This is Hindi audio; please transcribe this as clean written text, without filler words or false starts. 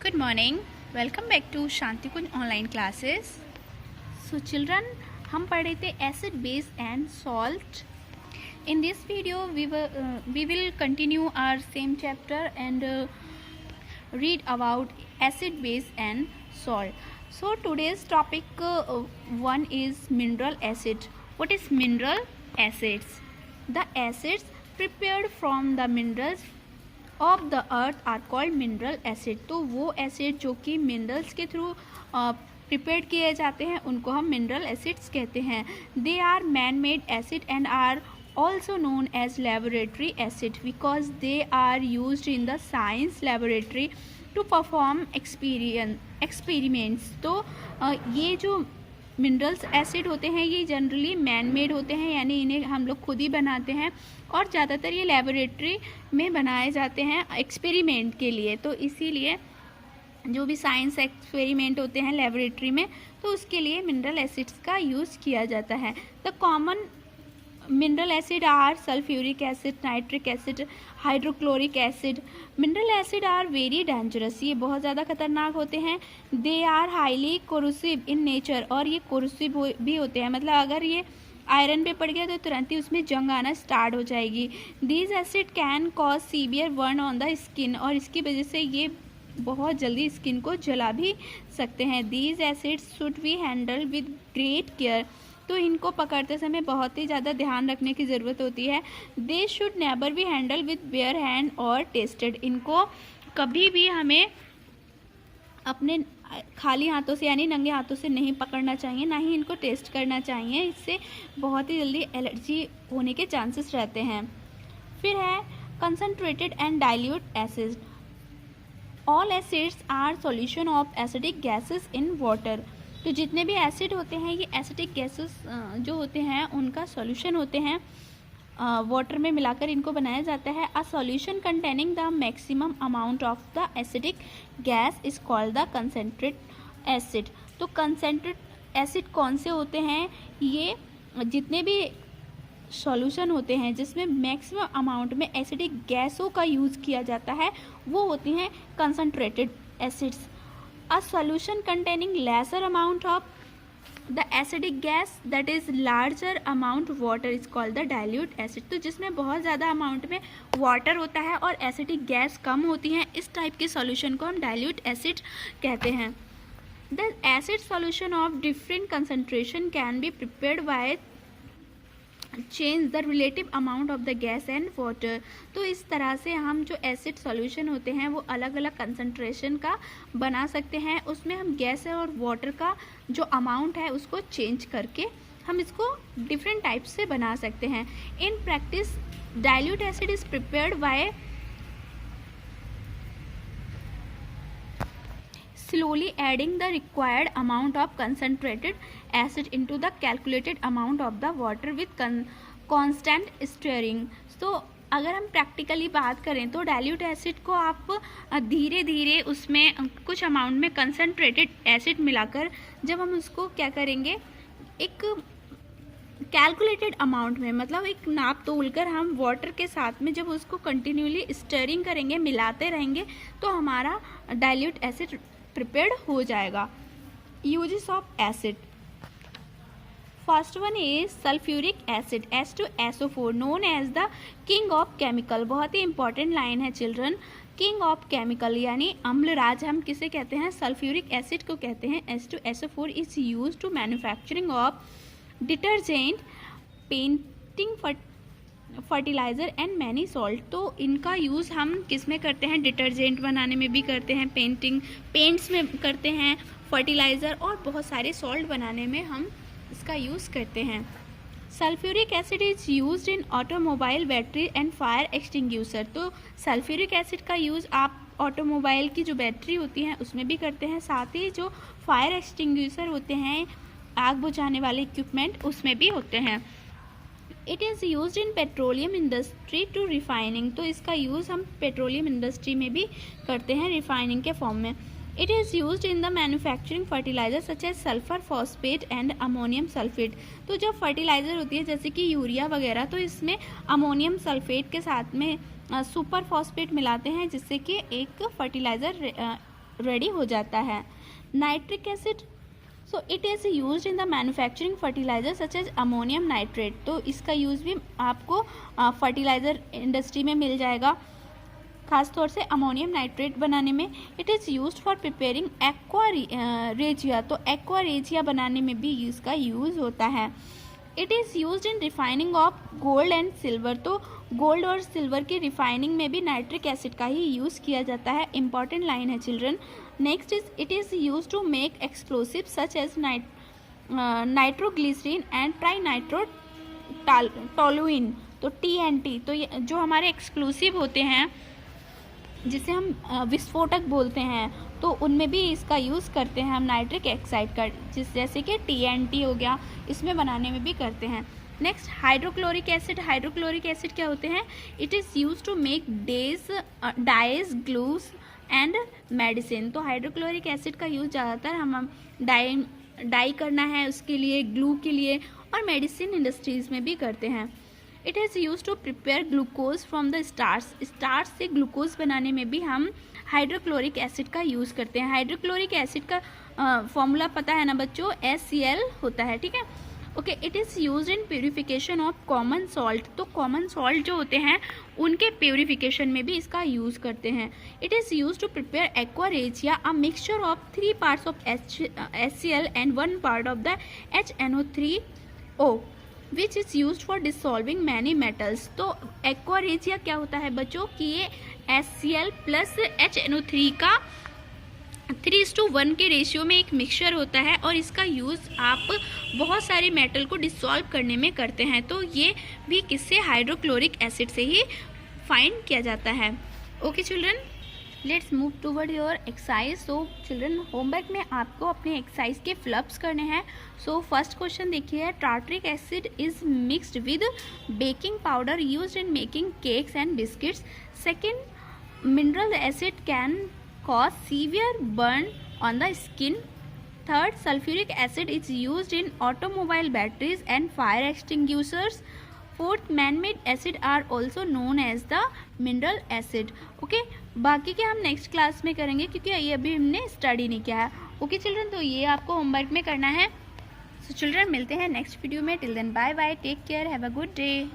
Good morning. Welcome back to Shanti Kunj online classes. So children, हम पढ़े थे acid, base and salt. In this video, we will continue our same chapter and read about acid, base and salt. So today's topic one is mineral acid. What is mineral acids? The acids prepared from the minerals of the earth are called mineral acid. तो वो एसिड जो कि मिनरल्स के थ्रू प्रिपेयर किए जाते हैं उनको हम मिनरल एसिड्स कहते हैं. They are man made acid and are also known as laboratory acid because they are used in the science laboratory to perform experiments. तो ये जो मिनरल्स एसिड होते हैं ये जनरली मैन मेड होते हैं, यानी इन्हें हम लोग खुद ही बनाते हैं और ज़्यादातर ये लेबोरेटरी में बनाए जाते हैं एक्सपेरिमेंट के लिए. तो इसीलिए जो भी साइंस एक्सपेरिमेंट होते हैं लेबोरेटरी में तो उसके लिए मिनरल एसिड्स का यूज़ किया जाता है. The common mineral acid are sulphuric acid, nitric acid, hydrochloric acid. Mineral acid are very dangerous, ये बहुत ज़्यादा खतरनाक होते हैं. They are highly corrosive in nature, और ये कोरोसिव भी होते हैं, मतलब अगर ये आयरन पे पड़ गया तो तुरंत ही उसमें जंग आना स्टार्ट हो जाएगी. These acid can cause severe burn on the skin, और इसकी वजह से ये बहुत जल्दी स्किन को जला भी सकते हैं. These acids should be handle with great care, तो इनको पकड़ते समय बहुत ही ज़्यादा ध्यान रखने की ज़रूरत होती है. They should never be handle with bare hand और टेस्टेड, इनको कभी भी हमें अपने खाली हाथों से यानी नंगे हाथों से नहीं पकड़ना चाहिए, ना ही इनको टेस्ट करना चाहिए, इससे बहुत ही जल्दी एलर्जी होने के चांसेस रहते हैं. फिर है concentrated and dilute acid. All acids are solution of acidic gases in water. तो जितने भी एसिड होते हैं ये एसिडिक गैसेस जो होते हैं उनका सॉल्यूशन होते हैं, वाटर में मिलाकर इनको बनाया जाता है. A solution containing the maximum amount of the acidic gas is called the concentrate acid. तो कंसनट्रेट एसिड कौन से होते हैं? ये जितने भी सॉल्यूशन होते हैं जिसमें मैक्सिमम अमाउंट में एसिडिक गैसों का यूज़ किया जाता है वो होती हैं concentrated acids. A solution containing lesser amount of the acidic gas that is larger amount water is called the dilute acid. तो जिसमें बहुत ज़्यादा अमाउंट में वाटर होता है और एसिडिक गैस कम होती हैं, इस टाइप के सॉल्यूशन को हम डाइल्यूट एसिड कहते हैं. The acid solution of different concentration can be prepared by change the relative amount of the gas and water. तो इस तरह से हम जो एसिड सॉल्यूशन होते हैं वो अलग अलग कंसंट्रेशन का बना सकते हैं, उसमें हम गैस और वाटर का जो अमाउंट है उसको चेंज करके हम इसको डिफरेंट टाइप से बना सकते हैं. In practice dilute acid is prepared by slowly adding the required amount of concentrated acid into the calculated amount of the water with constant stirring. तो अगर हम प्रैक्टिकली बात करें तो डाइल्यूट एसिड को आप धीरे धीरे उसमें कुछ अमाउंट में कंसनट्रेटेड एसिड मिलाकर जब हम उसको क्या करेंगे एक कैलकुलेटेड अमाउंट में, मतलब एक नाप तोल कर हम वाटर के साथ में जब उसको कंटिन्यूली स्टिरिंग करेंगे, मिलाते रहेंगे तो हमारा डाइल्यूट एसिड प्रिपेयर्ड हो जाएगा. Uses of acid. First one is sulphuric acid H2SO4 known as the king of chemical. बहुत ही इंपॉर्टेंट लाइन है चिल्ड्रन. किंग ऑफ केमिकल यानी अम्लराज हम किसे कहते हैं? सल्फ्यूरिक एसिड को कहते हैं. H2SO4 is use to manufacturing of detergent, painting, fertilizer and many salt. तो इनका यूज़ हम किस में करते हैं? डिटर्जेंट बनाने में भी करते हैं, पेंट्स में करते हैं, फर्टिलाइज़र और बहुत सारे सॉल्ट बनाने में हम इसका यूज़ करते हैं. Sulphuric acid is used in automobile, battery and fire extinguisher. तो सल्फ्यूरिक एसिड का यूज़ आप ऑटोमोबाइल की जो बैटरी होती हैं उसमें भी करते हैं, साथ ही जो फायर एक्सटिंग्यूशर होते हैं आग बुझाने वाले इक्विपमेंट उसमें भी होते हैं. It is use in petroleum industry to refining. तो इसका यूज़ हम पेट्रोलियम इंडस्ट्री में भी करते हैं रिफाइनिंग के फॉर्म में. It is use in the manufacturing fertilizer such as sulphur phosphate and ammonium sulphate. तो जो फर्टिलाइज़र होती है जैसे कि यूरिया वगैरह, तो इसमें अमोनियम सल्फेट के साथ में सुपर फॉस्फेट मिलाते हैं जिससे कि एक फर्टिलाइज़र रेडी हो जाता है। Nitric acid, so it is used in the manufacturing fertilizer such as ammonium nitrate. तो इसका यूज़ भी आपको फर्टिलाइज़र इंडस्ट्री में मिल जाएगा, खासतौर से अमोनियम नाइट्रेट बनाने में। It is used for preparing aqua regia, तो एक्वा रेजिया बनाने में भी इसका यूज़ होता है। It is used in refining of gold and silver, तो गोल्ड और सिल्वर की रिफाइनिंग में भी नाइट्रिक एसिड का ही यूज़ किया जाता है। इंपॉर्टेंट लाइन है children. Next is it is use to make explosive such as nitroglycerine and trinitrotoluene, तो TNT, तो ये जो हमारे एक्सप्लोसिव होते हैं जिसे हम विस्फोटक बोलते हैं, तो उनमें भी इसका यूज़ करते हैं हम नाइट्रिक ऑक्साइड का, जैसे कि TNT हो गया, इसमें बनाने में भी करते हैं। Next hydrochloric acid. Hydrochloric acid क्या होते हैं? It is use to make dyes glues and medicine, तो हाइड्रोक्लोरिक एसिड का यूज़ ज़्यादातर हम डाई करना है उसके लिए, ग्लू के लिए, और मेडिसिन इंडस्ट्रीज़ में भी करते हैं। It is use to prepare glucose from the starch, starch से ग्लूकोज बनाने में भी हम हाइड्रोक्लोरिक एसिड का यूज़ करते हैं। हाइड्रोक्लोरिक एसिड का फॉर्मूला पता है ना बच्चों? HCl होता है, ठीक है। Okay, it is use in purification of common salt, तो कॉमन सॉल्ट जो होते हैं उनके प्योरीफिकेशन में भी इसका यूज़ करते हैं। It is use to prepare aqua regia, a mixture of 3 parts of HCl and 1 part of the HNO3O which is use for dissolving many metals. तो एक्वा रेजिया क्या होता है बच्चों कि ये HCl प्लस HNO3 का 3:1 के रेशियो में एक मिक्सचर होता है, और इसका यूज़ आप बहुत सारे मेटल को डिसॉल्व करने में करते हैं। तो ये भी किससे? हाइड्रोक्लोरिक एसिड से ही फाइंड किया जाता है। Okay children, let's move toward your exercise. So children, homework में आपको अपने एक्सरसाइज के फ्लप्स करने हैं। सो फर्स्ट क्वेश्चन देखिए, tartaric acid is mixed with baking powder used in making cakes and biscuits. Second, mineral acid can cause severe burn on the skin. Third, sulfuric acid is used in automobile batteries and fire extinguishers. Fourth, man-made acid are also known as the mineral acid. Okay, बाकी के हम नेक्स्ट क्लास में करेंगे क्योंकि ये अभी हमने स्टडी नहीं किया है। ओके चिल्ड्रन, तो ये आपको होमवर्क में करना है। सो चिल्ड्रन, मिलते हैं नेक्स्ट वीडियो में। Till then bye bye, take care, have a good day.